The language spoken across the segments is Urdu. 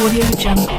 Audio Jungle.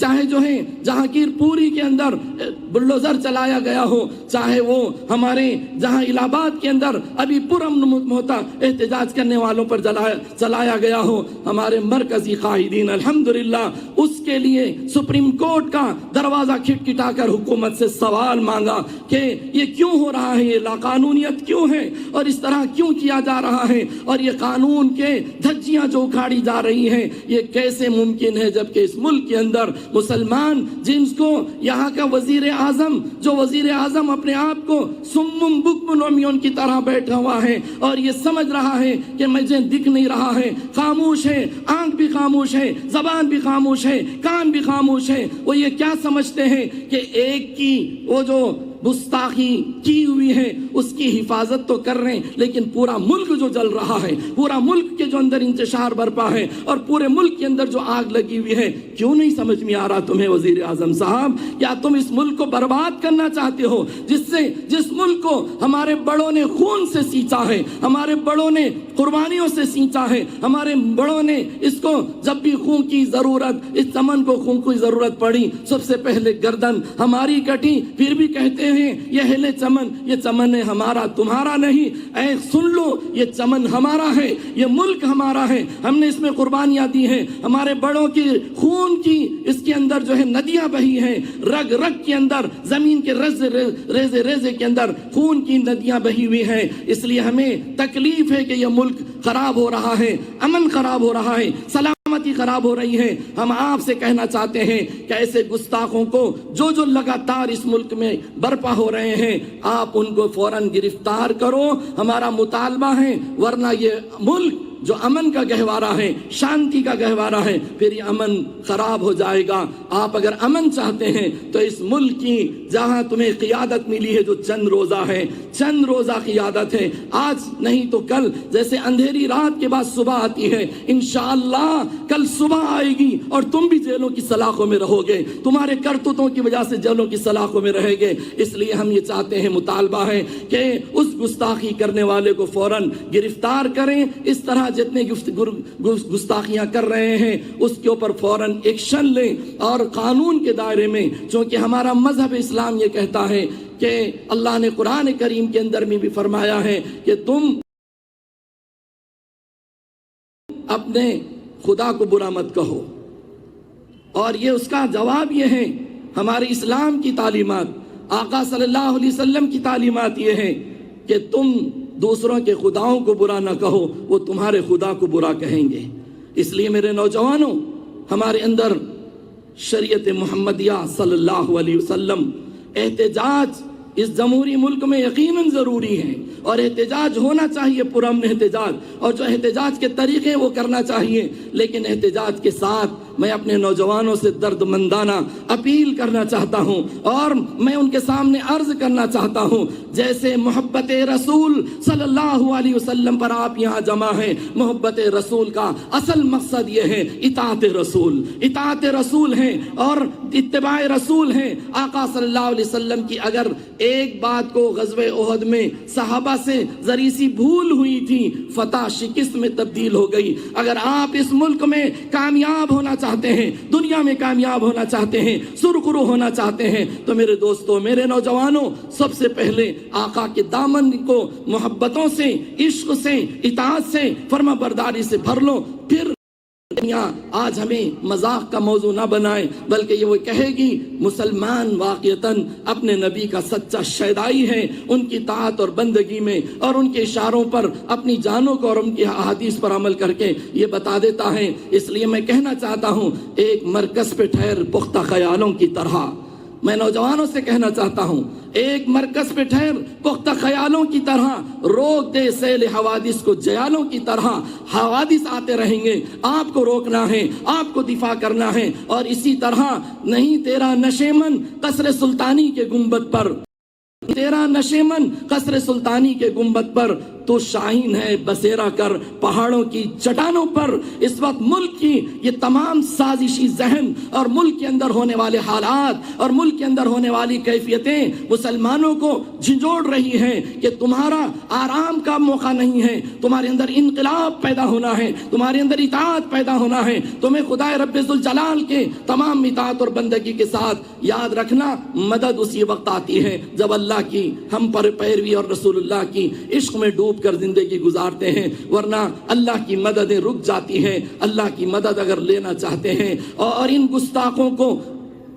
چاہے جو ہے جہانگیر پوری کے اندر بلڈوزر چلایا گیا ہو، چاہے وہ ہمارے جہاں الہ آباد کے اندر ابھی پرامن ہوتا احتجاج کرنے والوں پر چلایا گیا ہو، ہمارے مرکزی قائدین الحمدللہ اس کے لیے سپریم کورٹ کا دروازہ کھٹکھٹا کر حکومت سے سوال مانگا کہ یہ کیوں ہو رہا ہے، یہ لاقانونیت کیوں ہے اور اس طرح کیوں کیا جا رہا ہے، اور یہ قانون کے دھجیاں جو اکھاڑی جا رہی ہیں یہ کیسے ممکن ہے، جبکہ اس ملک کے اندر مسلمان جن کو یہاں کا وزیر اعظم، جو وزیر اعظم اپنے آپ کو سمم بکم عمیون کی طرح بیٹھا ہوا ہے اور یہ سمجھ رہا ہے کہ مجھے دکھ نہیں رہا ہے، خاموش ہے، آنکھ بھی خاموش ہے، زبان بھی خاموش ہے، کان بھی خاموش ہے، وہ یہ کیا سمجھتے ہیں کہ ایک کی وہ جو گستاخی کی ہوئی ہے اس کی حفاظت تو کر رہے ہیں، لیکن پورا ملک جو جل رہا ہے، پورا ملک کے جو اندر انتشار برپا ہے اور پورے ملک کے اندر جو آگ لگی ہوئی ہے، کیوں نہیں سمجھ میں آ رہا تمہیں وزیر اعظم صاحب؟ کیا تم اس ملک کو برباد کرنا چاہتے ہو، جس ملک کو ہمارے بڑوں نے خون سے سینچا ہے، ہمارے بڑوں نے قربانیوں سے سینچا ہے، ہمارے بڑوں نے اس کو جب بھی خون کی ضرورت، اس چمن کو خون کی ضرورت پڑی سب سے پہلے گردن ہماری کٹی، پھر بھی کہتے ہیں یہ ہلے چمن، یہ چمن ہے ہمارا تمہارا نہیں، اے سن لو یہ چمن ہمارا ہے، یہ ملک ہمارا ہے، ہم نے اس میں قربانیاں دی ہیں، ہمارے بڑوں کی خون کی اس کے اندر جو ہے ندیاں بہی ہیں، رگ رگ کے اندر، زمین کے ریزے ریزے کے اندر خون کی ندیاں بہی ہوئی ہیں، اس لیے ہمیں تکلیف ہے کہ یہ ملک خراب ہو رہا ہے، امن خراب ہو رہا ہے، سلامتی خراب ہو رہی ہے۔ ہم آپ سے کہنا چاہتے ہیں کہ ایسے گستاخوں کو جو لگاتار اس ملک میں برپا ہو رہے ہیں، آپ ان کو فوراً گرفتار کرو، ہمارا مطالبہ ہے، ورنہ یہ ملک جو امن کا گہوارہ ہے، شانتی کا گہوارہ ہے، پھر یہ امن خراب ہو جائے گا۔ آپ اگر امن چاہتے ہیں تو اس ملک کی جہاں تمہیں قیادت ملی ہے جو چند روزہ ہے، چند روزہ قیادت ہے، آج نہیں تو کل، جیسے اندھیری رات کے بعد صبح آتی ہے، انشاءاللہ کل صبح آئے گی اور تم بھی جیلوں کی سلاخوں میں رہو گے، تمہارے کرتوتوں کی وجہ سے جیلوں کی سلاخوں میں رہے گے۔ اس لیے ہم یہ چاہتے ہیں، مطالبہ ہے کہ اس گستاخی کرنے والے کو فوراً گرفتار کریں، اس طرح جتنے گستاخیاں کر رہے ہیں اس کے اوپر فوراً ایکشن لیں، اور قانون کے دائرے میں، چونکہ ہمارا مذہب اسلام یہ کہتا ہے کہ اللہ نے قرآن کریم کے اندر میں بھی فرمایا ہے کہ تم اپنے خدا کو برا مت کہو، اور یہ اس کا جواب یہ ہے، ہمارے اسلام کی تعلیمات، آقا صلی اللہ علیہ وسلم کی تعلیمات یہ ہے کہ تم دوسروں کے خداؤں کو برا نہ کہو، وہ تمہارے خدا کو برا کہیں گے۔ اس لیے میرے نوجوانوں، ہمارے اندر شریعت محمدیہ صلی اللہ علیہ وسلم، احتجاج اس جمہوری ملک میں یقیناً ضروری ہے، اور احتجاج ہونا چاہیے، پرامن احتجاج، اور جو احتجاج کے طریقے وہ کرنا چاہیے، لیکن احتجاج کے ساتھ میں اپنے نوجوانوں سے درد مندانہ اپیل کرنا چاہتا ہوں، اور میں ان کے سامنے عرض کرنا چاہتا ہوں، جیسے محبت رسول صلی اللہ علیہ وسلم پر آپ یہاں جمع ہیں، محبت رسول کا اصل مقصد یہ ہے اطاعت رسول، اطاعت رسول ہے اور اتباع رسول ہے۔ آقا صلی اللہ علیہ وسلم کی اگر ایک بات کو غزوہ احد میں صحابہ سے ذری سی بھول ہوئی تھی، فتح شکست میں تبدیل ہو گئی۔ اگر آپ اس ملک میں کامیاب ہونا چاہتے ہیں، دنیا میں کامیاب ہونا چاہتے ہیں، سرخرو ہونا چاہتے ہیں، تو میرے دوستوں، میرے نوجوانوں، سب سے پہلے آقا کے دامن کو محبتوں سے، عشق سے، اطاعت سے، فرما برداری سے بھر لو، پھر آج ہمیں مذاق کا موضوع نہ بنائے، بلکہ یہ وہ کہے گی مسلمان واقعتاً اپنے نبی کا سچا شیدائی ہے، ان کی طاعت اور بندگی میں اور ان کے اشاروں پر اپنی جانوں کو اور ان کی احادیث پر عمل کر کے یہ بتا دیتا ہے۔ اس لیے میں کہنا چاہتا ہوں، ایک مرکز پہ ٹھہر پختہ خیالوں کی طرح، میں نوجوانوں سے کہنا چاہتا ہوں، ایک مرکز پہ ٹھہر پختہ خیالوں کی طرح، روک دے سیل حوادث کو جیالوں کی طرح۔ حوادث آتے رہیں گے، آپ کو روکنا ہے، آپ کو دفاع کرنا ہے، اور اسی طرح نہیں تیرا نشیمن قصر سلطانی کے گنبد پر، تیرا نشیمن قصر سلطانی کے گنبد پر تو شاہین ہے بسیرا کر پہاڑوں کی چٹانوں پر. اس وقت ملک کی یہ تمام سازشی ذہن اور ملک کے اندر ہونے والے حالات اور ملک کے اندر ہونے والی کیفیتیں مسلمانوں کو جھنجھوڑ رہی ہیں کہ تمہارا آرام کا موقع نہیں ہے, تمہارے اندر انقلاب پیدا ہونا ہے, تمہارے اندر اطاعت پیدا ہونا ہے. تمہیں خدا رب ذوالجلال کے تمام اطاعت اور بندگی کے ساتھ یاد رکھنا, مدد اسی وقت آتی ہے جب اللہ کی ہم پر پیروی اور رسول اللہ کی عشق میں ڈوب کر زندگی گزارتے ہیں, ورنہ اللہ کی مددیں رک جاتی ہیں. اللہ کی مدد اگر لینا چاہتے ہیں اور ان گستاخوں کو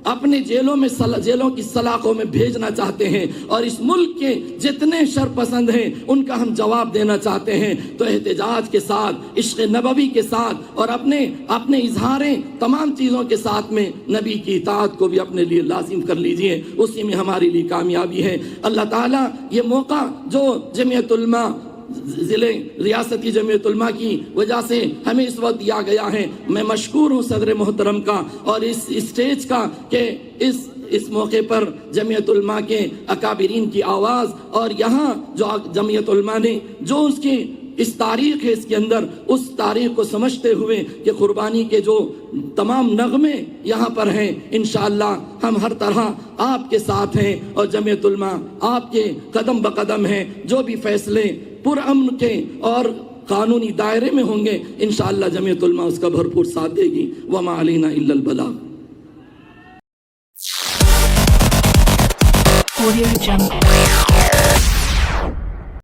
اپنے جیلوں کی سلاخوں میں بھیجنا چاہتے ہیں اور اس ملک کے جتنے شر پسند ہیں ان کا ہم جواب دینا چاہتے ہیں, تو احتجاج کے ساتھ, عشق نبوی کے ساتھ اور اپنے اظہاریں تمام چیزوں کے ساتھ میں نبی کی اطاعت کو بھی اپنے لیے لازم کر لیجئے. اسی میں ہماری لیے کامیابی ہے. اللہ تعالیٰ یہ موقع جو جمعیت علماء ضلع ریاستی جمعیت علماء کی وجہ سے ہمیں اس وقت دیا گیا ہے, میں مشکور ہوں صدر محترم کا اور اس اسٹیج کا کہ اس موقع پر جمعیت علماء کے اکابرین کی آواز اور یہاں جو جمعیت علماء نے جو اس کی اس تاریخ ہے, اس کے اندر اس تاریخ کو سمجھتے ہوئے کہ قربانی کے جو تمام نغمے یہاں پر ہیں, انشاءاللہ ہم ہر طرح آپ کے ساتھ ہیں اور جمعیت علماء آپ کے قدم بقدم ہیں. جو بھی فیصلے پرامن کے اور قانونی دائرے میں ہوں گے انشاءاللہ جمعیت علماء اس کا بھرپور ساتھ دے گی. وما علینا الا البلاغ. Audio Jungle.